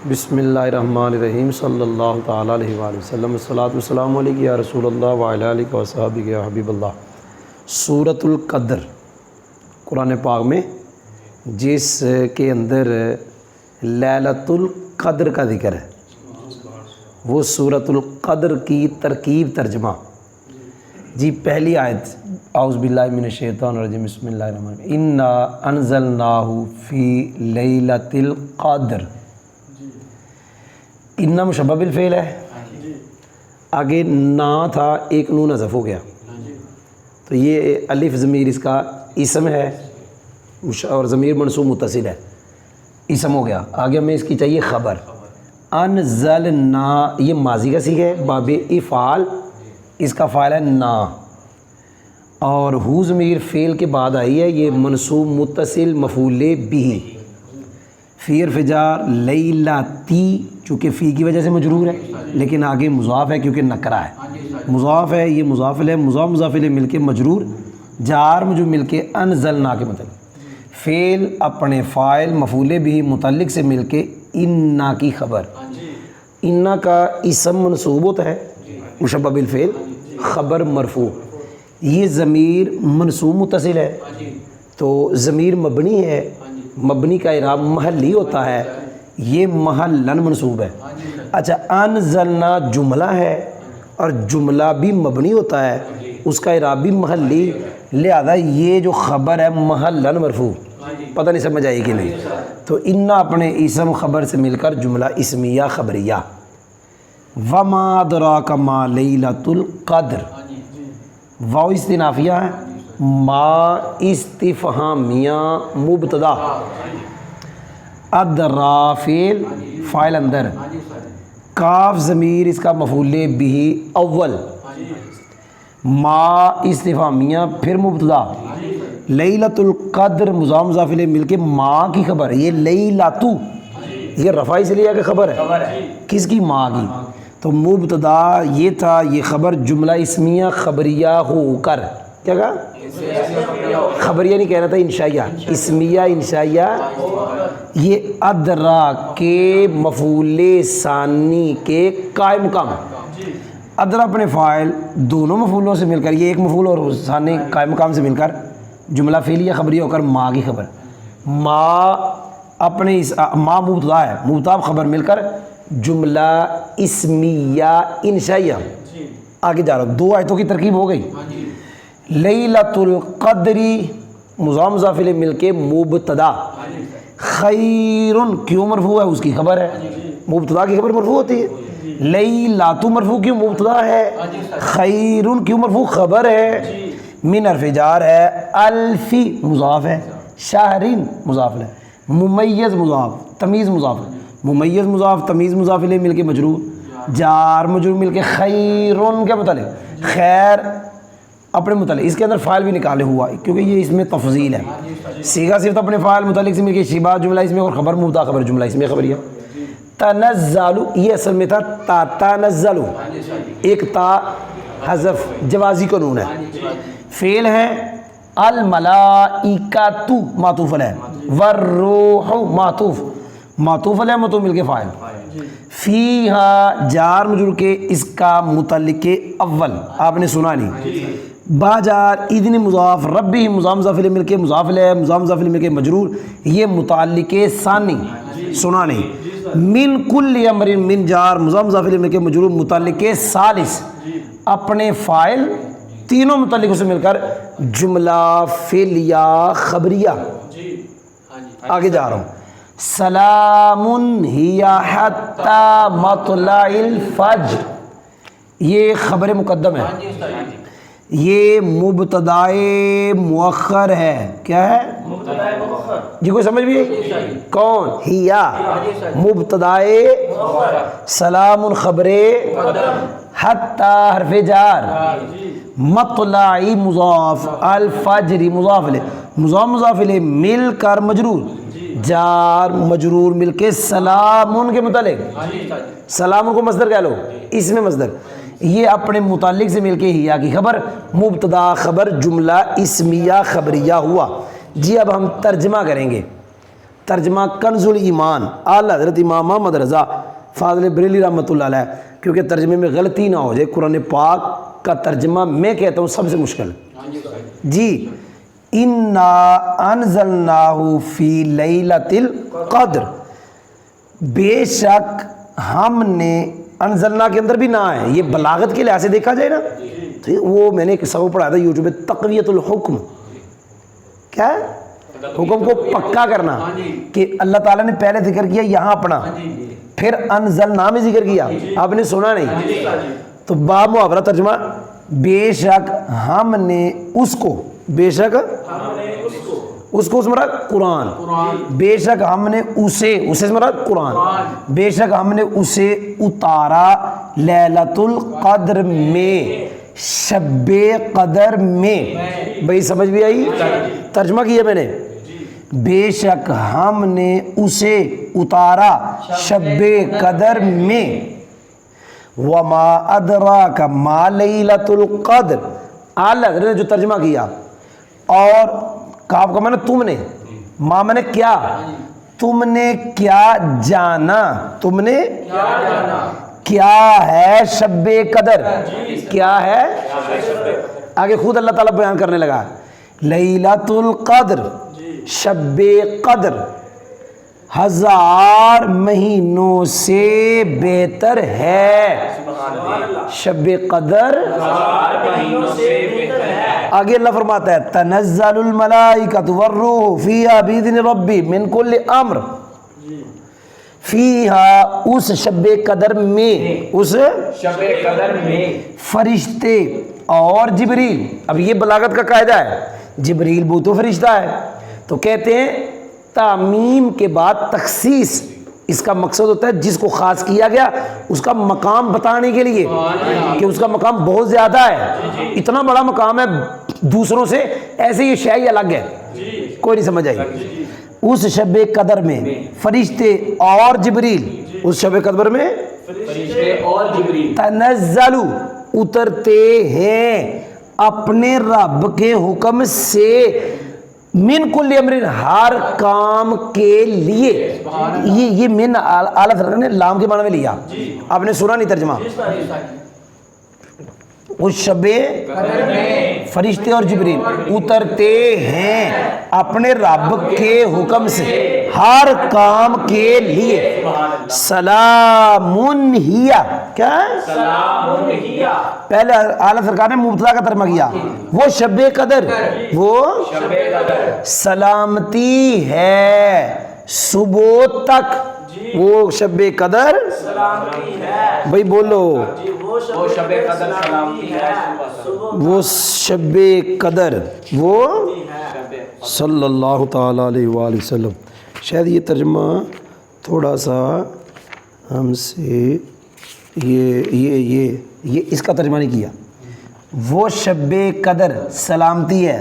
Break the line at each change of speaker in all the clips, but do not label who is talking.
بسم اللہ الرحمن الرحیم صلی اللہ تعالیٰ علیہ وآلہ وسلم الصلاۃ والسلام علیہ یا رسول اللہ وعلی آلہ وصحبہ یا حبیب اللہ۔ سورۃ القدر قرآن پاک میں جس کے اندر لیلۃ القدر کا ذکر ہے وہ سورۃ القدر کی ترکیب ترجمہ جی پہلی آیت اعوذ باللہ من الشیطان الرجیم بسم اللہ الرحمن الرحیم انا انزلناہ فی لیلۃ القدر۔ انا مشبہ بالفعل ہے، آگے نا تھا ایک نون حذف ہو گیا تو یہ الف ضمیر اس کا اسم ہے اور ضمیر منصوب متصل ہے، اسم ہو گیا۔ آگے ہمیں اس کی چاہیے خبر۔ انزلنا یہ ماضی کا صیغہ ہے باب افعال، اس کا فاعل ہے نا، اور ہو ضمیر فعل کے بعد آئی ہے، یہ منصوب متصل مفعول بھی۔ فی حرف جار لیلاتی چونکہ فی کی وجہ سے مجرور ہے لیکن آگے مضاف ہے کیونکہ نکرہ ہے، مضاف ہے، یہ مضاف ہے، مضاف الیہ مل کے مجرور، جار مجرور مل کے انزلنا کے متعلق، فعل اپنے فاعل مفعول بھی متعلق سے مل کے انا کی خبر۔ انا کا اسم منصوب ہوتا ہے مشبہ بالفعل، خبر مرفوع، یہ ضمیر منصوب متصل ہے تو ضمیر مبنی ہے، مبنی کا اعراب محلی ہوتا ہے، یہ محلن منصوب ہے۔ اچھا انزلنا جملہ ہے اور جملہ بھی مبنی ہوتا ہے، اس کا اعراب بھی محلی، لہذا یہ جو خبر ہے محلن مرفوع۔ پتہ نہیں سمجھ آئی کہ نہیں؟ تو انا اپنے اسم خبر سے مل کر جملہ اسمیہ خبریہ۔ وما ادراک ما لیلۃ القدر، واو استنافیہ ہے، ما استفہامیہ مبتدا، ادرا فعل فاعل اندر، کاف ضمیر اس کا مفعول بھی اول، ما استفہامیہ پھر مبتدا، لیلۃ القدر مضاف الیہ مل کے ما کی خبر، یہ لیلاتو یہ رفع اس لیے کہ خبر ہے کس کی؟ ما کی، تو مبتدا یہ تھا، یہ خبر جملہ اسمیہ خبریہ ہو کر، کیا کہا؟ خبریہ نہیں کہنا تھا، انشائیہ، اسمیہ انشائیہ، یہ ادرا کے مفعول ثانی کے قائم مقام، ادرا اپنے فاعل دونوں مفعولوں سے مل کر، یہ ایک مفعول اور ثانی قائم مقام سے مل کر جملہ فعلیہ خبریہ ہو کر ما کی خبر، ما اپنے ما مبتدا ہے، مبتدا خبر مل کر جملہ اسمیہ انشائیہ۔ آگے جا رہا ہوں، دو آیتوں کی ترکیب ہو گئی۔ لیلۃ القدری مضاف الیہ مل کے مبتدا، خیرن کیوں مرفوع ہے؟ اس کی خبر ہے، مبتدا کی خبر مرفوع ہوتی ہے، لیلاتو مرفوع کیوں؟ مبتدا ہے، خیرن کیوں مرفوع؟ خبر ہے، من حرف جار ہے، الفی مضاف ہے، شہرین مضاف ہے، ممیز مضاف، تمیز مضاف، ممیز مضاف تمیز مضاف الیہ مل کے مجرور، جار مجرور مل کے خیرن کے متعلق، خیر اپنے متعلق، اس کے اندر فاعل بھی نکالے ہوا کیونکہ یہ اس میں تفضیل ہے، صیغہ صرف اپنے فاعل متعلق سے مل کے شبہ جملہ اس میں، اور خبر مبتدا خبر جملہ اس میں خبریہ۔ تنزل یہ اصل میں تھا تنزل، ایک تا حذف جوازی قانون ہے، فعل ہے، الملائکۃ معطوف علیہ، والروح معطوف علیہ مطلوب مل کے فاعل، فیہا جار مجرور کے اس کا متعلق اول آپ نے سنا نہیں، باجار اذن مضاف، ربی مضاف الیہ مل کے مضاف الیہ مل کے مجرور، یہ متعلق ثانی سنا نہیں، من کل امر من جار مضاف الیہ مل کے مجرور، متعلق ثالث اپنے فاعل تینوں متعلقوں سے مل کر جملہ فعلیہ خبریہ۔ آگے جا رہا ہوں، سلام ہی حتی مطلع الفجر، یہ خبر مقدم ہے، یہ مبتدائے مؤخر ہے، کیا ہے؟ جی کوئی سمجھ بھی ہے؟ کون؟ ہیا مبتدائے، سلام خبر، حتی حرف جار، مطلعی مضاف، الفجر مضاف الیہ مل کر مجرور، جار مجرور مل کے سلام کے متعلق، سلام کو مصدر کہہ لو، اس میں مصدر، یہ اپنے متعلق سے مل کے ہیا کی خبر، مبتدا خبر جملہ اسمیہ خبریہ ہوا۔ جی اب ہم ترجمہ کریں گے، ترجمہ کنز الایمان اعلیٰ حضرت امام محمد رضا فاضل بریلی رحمۃ اللہ علیہ، کیونکہ ترجمے میں غلطی نہ ہو جائے، قرآن پاک کا ترجمہ میں کہتا ہوں سب سے مشکل جی، انا انزلناہ فی لیلۃ القدر، بے شک ہم نے، انزلنا کے اندر بھی نہ ہے، یہ بلاغت کے لحاظ سے دیکھا جائے نا تو وہ میں نے ایک سبق پڑھا تھا یوٹیوب پہ، تقویت الحکم، کیا ہے؟ حکم کو پکا کرنا، کہ اللہ تعالیٰ نے پہلے ذکر کیا یہاں اپنا، پھر انزلنا میں ذکر کیا، آپ نے سنا نہیں، تو باب محاورہ ترجمہ، بے شک ہم نے اس کو، بے شک اس کو مراد قرآن، بے شک ہم نے اسے مراد قرآن، بے شک ہم نے اسے اتارا لیلۃ القدر میں، شب قدر میں، بھائی سمجھ بھی آئی؟ ترجمہ کیا میں نے، بے شک ہم نے اسے اتارا شب قدر میں، وما ادراک ما لیلۃ القدر، اعلیٰ حضرت نے جو ترجمہ کیا، اور کاف کا معنی تم نے، ما معنی کیا، تم نے کیا جانا، تم نے کیا ہے شب قدر، کیا ہے، آگے خود اللہ تعالیٰ بیان کرنے لگا، لیلۃ القدر، شب قدر 1000 مہینوں سے بہتر ہے، شب قدر
1000 مہینوں سے بہتر ہے۔
آگے اللہ فرماتا ہے تنزل الملائکۃ والروح فیہا باذن ربی من کل امر، فیہا اس شب قدر میں، اس
شب قدر میں
فرشتے اور جبریل، اب یہ بلاغت کا قاعدہ ہے، جبریل وہ تو فرشتہ ہے، تو کہتے ہیں تعمیم کے بعد تخصیص، اس کا مقصد ہوتا ہے جس کو خاص کیا گیا اس کا مقام بتانے کے لیے، کہ اس کا مقام بہت زیادہ ہے، اتنا بڑا مقام ہے دوسروں سے، ایسے یہ شے الگ ہے، کوئی نہیں سمجھ آئی، اس شب قدر میں فرشتے اور جبریل، اس شب قدر میں
فرشتے اور جبریل
تنزلوا اترتے ہیں اپنے رب کے حکم سے، من کل امر ہر کام کے لیے، یہ من اعلیٰ حضرت نے لام کے معنی میں لیا، آپ نے سنا نہیں ترجمہ، اس شب فرشتے اور جبریل اترتے ہیں اپنے رب کے حکم سے ہر کام کے لیے، سلام ہی، کیا ہے؟
سلام ہیا،
پہلے اعلیٰ سرکار نے مبتدا کا ترجمہ کیا، وہ شب قدر، وہ
شب قدر
سلامتی ہے صبح تک، وہ شب قدر
سلامتی ہے،
بھائی بولو،
وہ شب قدر سلامتی ہے،
وہ شب قدر، وہ صلی اللہ تعالیٰ علیہ وآلہ وسلم۔ شاید یہ ترجمہ تھوڑا سا ہم سے یہ اس کا ترجمہ نہیں کیا، وہ شب قدر سلامتی ہے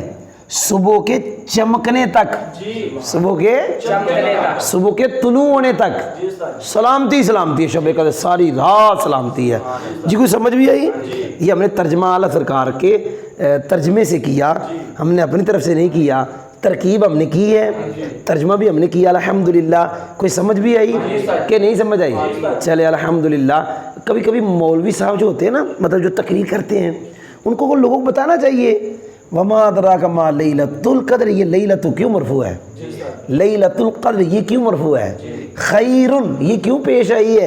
صبح کے چمکنے تک، صبح کے طلوع ہونے تک، سلامتی سلامتی ہے شب قدر، ساری رات سلامتی ہے جی، کوئی سمجھ بھی آئی؟ یہ ہم نے ترجمہ اعلیٰ سرکار کے ترجمے سے کیا، ہم نے اپنی طرف سے نہیں کیا، ترکیب ہم نے کی ہے، ترجمہ بھی ہم نے کیا الحمدللہ، کوئی سمجھ بھی آئی کہ نہیں سمجھ آئی؟ چلے الحمدللہ۔ کبھی کبھی مولوی صاحب جو ہوتے ہیں نا، مطلب جو تقریر کرتے ہیں، ان کو لوگوں کو بتانا چاہیے وما ادراک ما لیلۃ القدر، یہ لیلۃ کیوں مرفوع ہے، لیلۃ القدر یہ کیوں مرفوع ہے، خیر یہ کیوں پیش آئی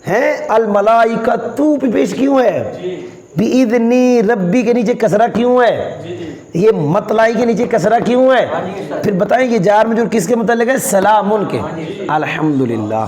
ہے، الملائکۃ بھی پیش کیوں ہے، بِإِذْنِ ربی کے نیچے کسرہ کیوں ہے، یہ مطلعی کے نیچے کسرہ کیوں ہے، پھر بتائیں یہ جار مجرور کس کے متعلق ہے، سلام کے، الحمدللہ۔